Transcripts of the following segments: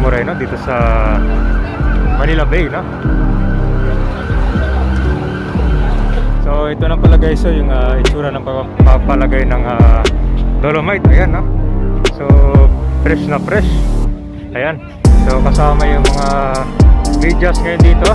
Moreno dito sa Manila Bay, no? So ito na pala guys, so, yung itsura ng papalagay ng dolomite. Ayan, no? So fresh na fresh. Ayan. So kasama yung mga medyas ngayon dito.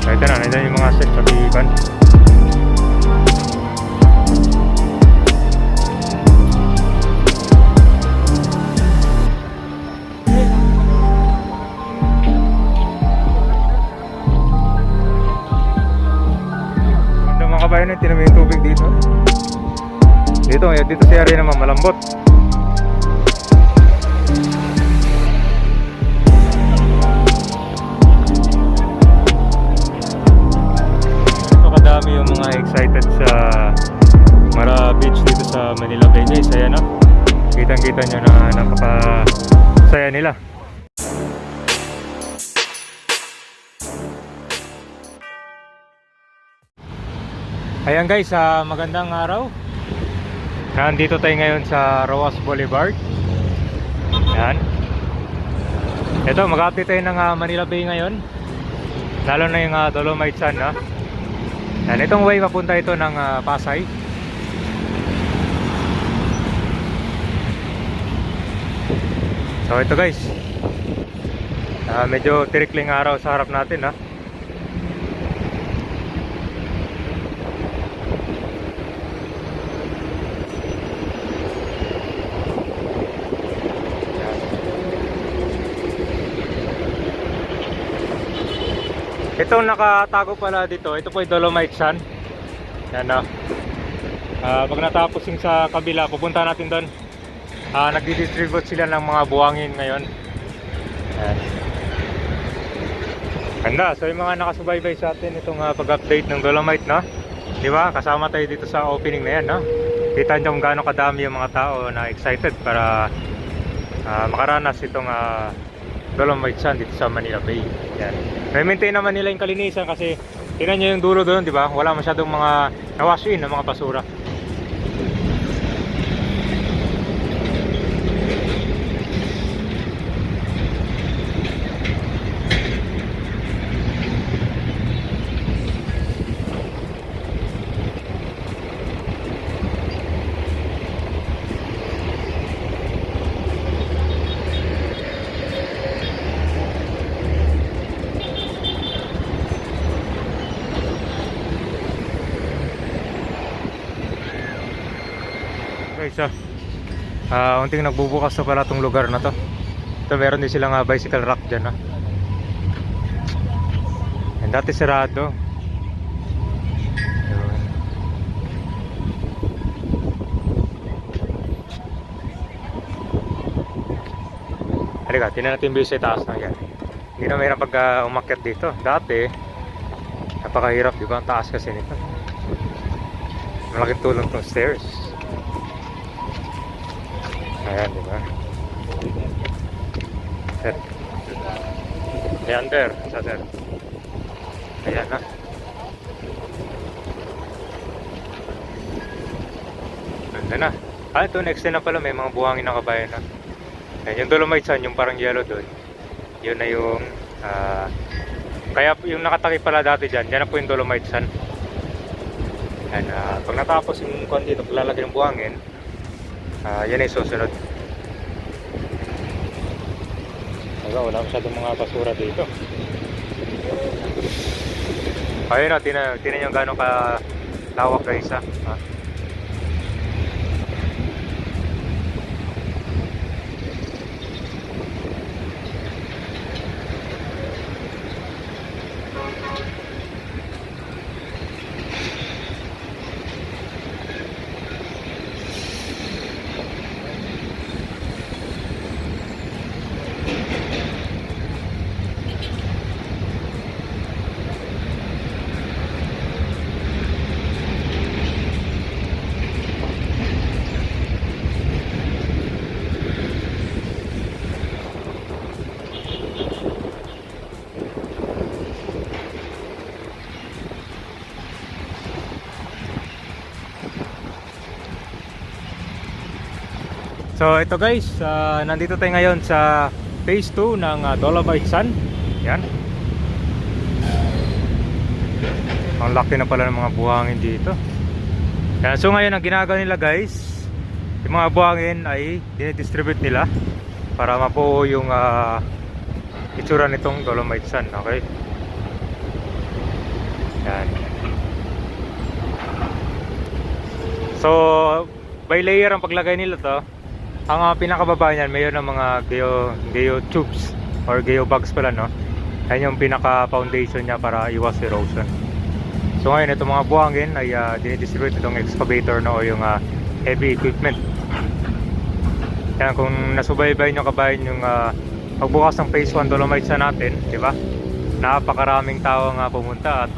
So ito na, nandiyan yung mga set sa tipan. Kabayan, tinan mo yung tubig dito. Dito si area naman malambot. Ito kadami yung mga excited sa Mara Beach dito sa Manila Bay guys. Ayan, no? Kitang-kita nyo na napaka-saya nila. Ayan guys, magandang araw. Nandito tayo ngayon sa Roas Boulevard. Ayan. Ito, mag-update tayo ng Manila Bay ngayon. Lalo na yung Dolomite Sand, no? Ayan, itong way papunta ito ng Pasay. So ito guys, medyo tirikling araw sa harap natin, no? Itong nakatago pala dito, ito po yung Dolomite Sand. Yan, no? Pag natapos yung sa kabila, pupunta natin doon. Nagdi-distribute sila ng mga buwangin ngayon. Yan. Ganda, so yung mga nakasubaybay sa atin itong pag-update ng Dolomite, no? Di ba? Kasama tayo dito sa opening na yan, no? Kita nyo kung gaano kadami yung mga tao na excited para makaranas itong Dolomite Sand dito sa Manila Bay. Yan. Maintain naman nila yung kalinisan kasi tingnan nyo yung dulo doon, di ba? Wala masyadong mga na-wash in ng mga basura. Guys, unting nagbubukas na pala itong lugar na to. Ito, meron din silang bicycle rack dyan, ha? And dati sarado. Halika, tinan natin yung view sa taas na yan. Hindi na mayroon pag umakyat dito. Dati napakahirap, di ba? Ang taas kasi nito. Malaking tulong itong stairs. Ayan, di ba? Sir. Ayan, sir. Sir. Ayan na. Ganda na. Ito, next na pala. May mga buhangin na kabayan na. Ayan, yung Dolomite Sand, yung parang yellow doon. Yun na yung... kaya yung nakataki pala dati dyan, yan na po yung Dolomite Sand. Ayan, pag natapos yung kuwan dito, paglalagay ng buhangin, yan ay susunod. Wala masyadong mga basura dito. Ayun, tinan nyo gano'ng kalawak guys, ha? So ito guys, nandito tayo ngayon sa phase 2 ng Dolomite Sun. Yan. Ang laki na pala ng mga buhangin dito. Yan. So ngayon ang ginagawa nila guys, yung mga buhangin ay dinidistribute nila para mabuo yung itsura nitong Dolomite Sun. Okay. Yan. So by layer ang paglagay nila to. Ang pinakababa niyan mayroon ng mga geo tubes or geo bags pala, no. Yan yung pinaka foundation niya para iwas erosion. So ngayon itong mga buhangin ay dinidistribute itong excavator, no, o yung heavy equipment. Yan, kung nasubaybay nyo kabayan yung pagbukas ng phase 1 Dolomite Sun natin, di ba? Napakaraming tao nga pumunta at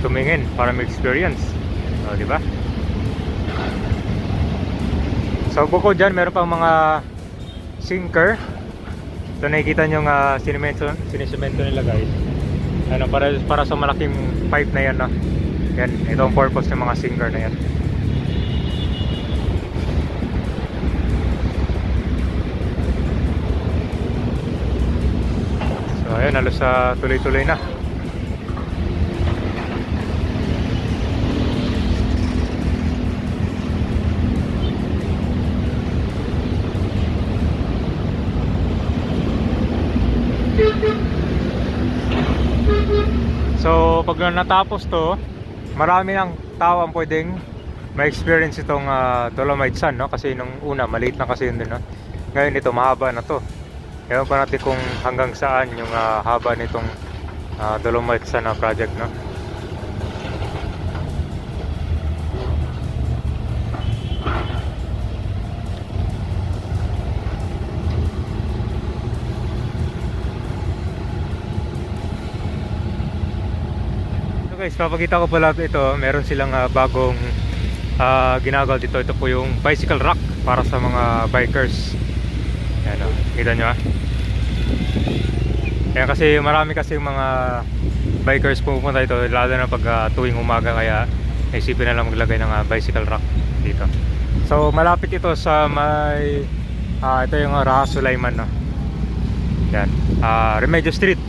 tumingin para mag-experience, so, di ba? So bukod dyan, meron pang mga sinker. So nakikita nyo nga sinisemento nila guys. Ano, para sa malaking pipe na yan, no? Yan, ito ang purpose ng mga sinker na yan. So ayun, halos tuloy-tuloy na. So pag natapos to, marami ng tao ang pwedeng ma-experience itong Dolomite Sun, no? Kasi nung una maliit na kasi yun din, no? Ngayon ito mahaba na to. Ewan pa natin kung hanggang saan yung haba nitong Dolomite Sun project, no? Guys, papakita ko pala ito, meron silang bagong ginagawa dito. Ito po yung bicycle rack para sa mga bikers. Ayan, kita nyo Ayan, kasi marami kasi yung mga bikers pupunta dito, lalo na pag tuwing umaga, kaya naisipin na lang maglagay ng bicycle rack dito. So malapit ito sa may ito yung Raha Sulaiman, no? Yan, Remedios Street.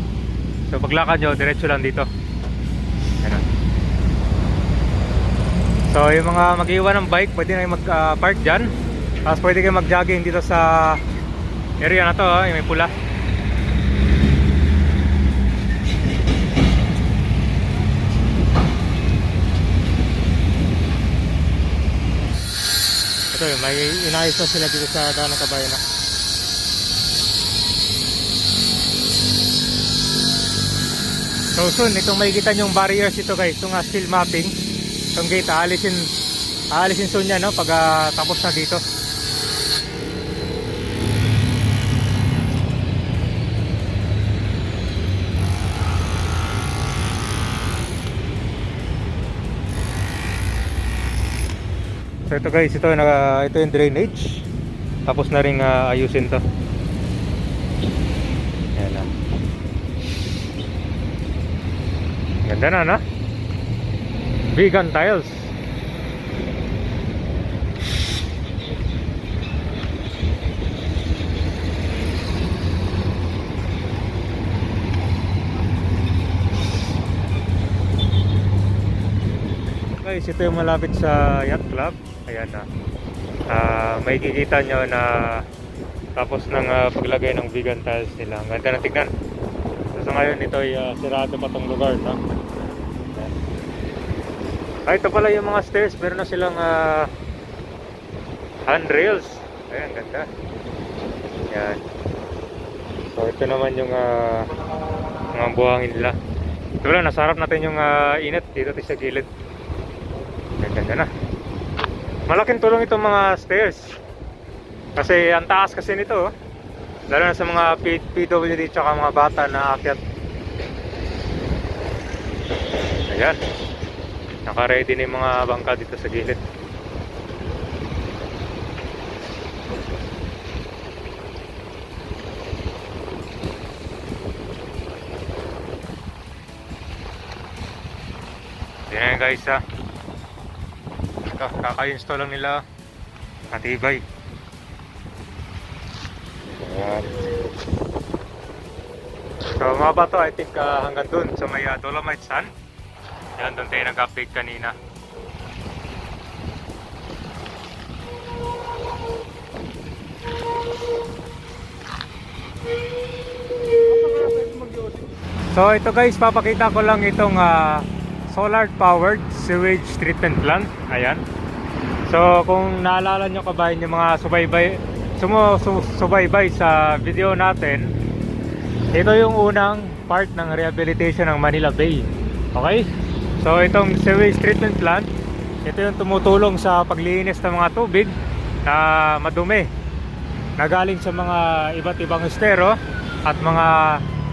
So paglakad nyo, diretso lang dito. So yung mga mag-iwan ng bike, pwede na mag-park dyan. Tapos pwede kayo mag-jogging dito sa area na to, yung may pula. Ito yun, may inayos na sila dito sa daan ng kabayan, na. So soon, itong makikita nyong barriers ito guys, itong steel mapping, itong gate, aalisin soon yan, no, pag tapos na dito. So ito guys, ito yung drainage. Tapos na rin ayusin to. Ayan na. Ganda na, no? Vegan tiles. Guys, ito yung malapit sa yacht club. Ayan na. May kikita nyo na tapos ng paglagay ng vegan tiles nila. Ang ganda na tignan. So ngayon ito ay sirado pa tong lugar, no? Ito pala yung mga stairs. Meron na silang handrails. Ayan, ganda. Ayan. So ito naman yung mga buhangin nila. Ito lang, nasa harap natin yung init dito sa gilid. Ganda na. Malaking tulong itong mga stairs. Kasi ang taas kasi nito, lalo na sa mga PWD tsaka mga bata na aakyat. Ayan. Naka-ready na yung mga bangka dito sa gilid. Ayan guys, ito, kaka-install lang nila. Matibay. Yan. So mga bato, I think hanggang dun sa may Dolomite Sun. Yan, doon tayo nag-update kanina. So ito guys, papakita ko lang itong solar powered sewage treatment plant. Ayan. So kung naalala nyo kabayan yung mga subaybay sa video natin, ito yung unang part ng rehabilitation ng Manila Bay. Okay? So itong sewage treatment plant, ito yung tumutulong sa paglinis ng mga tubig na madumi na galing sa mga iba't ibang estero at mga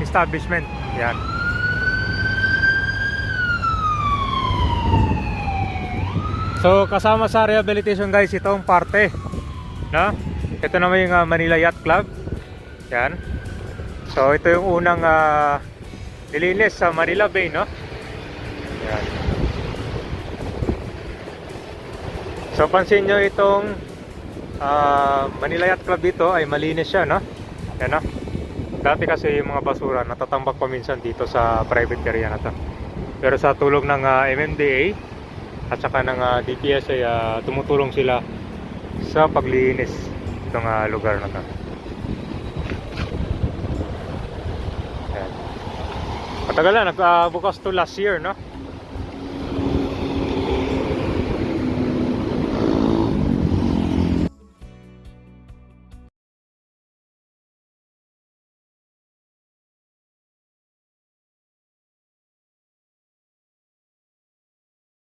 establishment. Yan. So kasama sa rehabilitation guys itong parte, no? Ito naman yung Manila Yacht Club. Yan. So ito yung unang nilinis sa Manila Bay, no? Yan. So pansin nyo itong Manila Yacht Club dito ay malinis siya, no? Yan, no? Dati kasi yung mga basura natatambak pa minsan dito sa private area na to. Pero sa tulong ng MMDA at saka ng DPS ay tumutulong sila sa paglinis itong lugar na to. Ayan. Matagal na, nagbukas to last year, no?